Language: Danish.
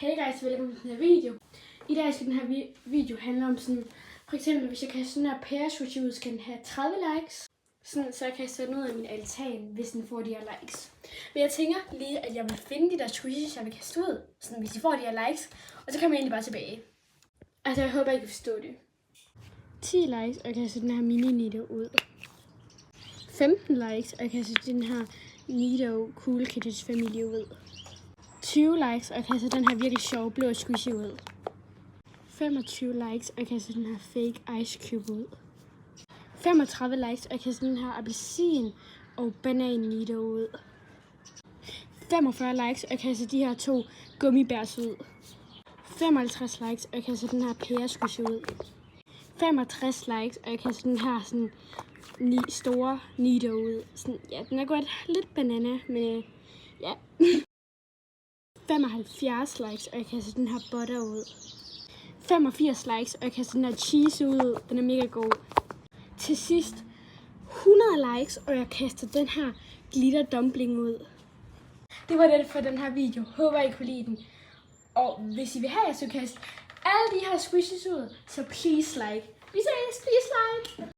Hey guys, velkommen til den her video. I dag skal den her video handle om sådan, for eksempel hvis jeg kaster sådan her pæressushi ud, skal den have 30 likes. Sådan, så jeg kaster den ud af min altan, hvis den får de her likes. Men jeg tænker lige, at jeg vil finde de der sushis, jeg vil kaste ud, sådan, hvis de får de her likes. Og så kommer jeg egentlig bare tilbage. Altså jeg håber, I kan forstå det. 10 likes, og jeg kaster den her mini Nido ud. 15 likes, og jeg kaster den her Nido Cool Kittens familie ud. 20 likes, og jeg kaster den her virkelig sjove blå squishy ud. 25 likes, og jeg kaster den her fake ice cube ud. 35 likes, og jeg kaster den her appelsin og banan Nido ud. 45 likes, og jeg kaster de her 2 gummibærs ud. 55 likes, og jeg kaster den her pære squishy ud. 65 likes, og jeg kaster den her sådan store Nido ud. Sådan, ja, den er godt lidt banana, men ja. 75 likes, og jeg kaster den her butter ud. 85 likes, og jeg kaster den her cheese ud. Den er mega god. Til sidst 100 likes, og jeg kaster den her glitter dumpling ud. Det var det for den her video. Håber I kunne lide den. Og hvis I vil have, at jeg skal kaste alle de her squishes ud, så please like. Vi ses, please like.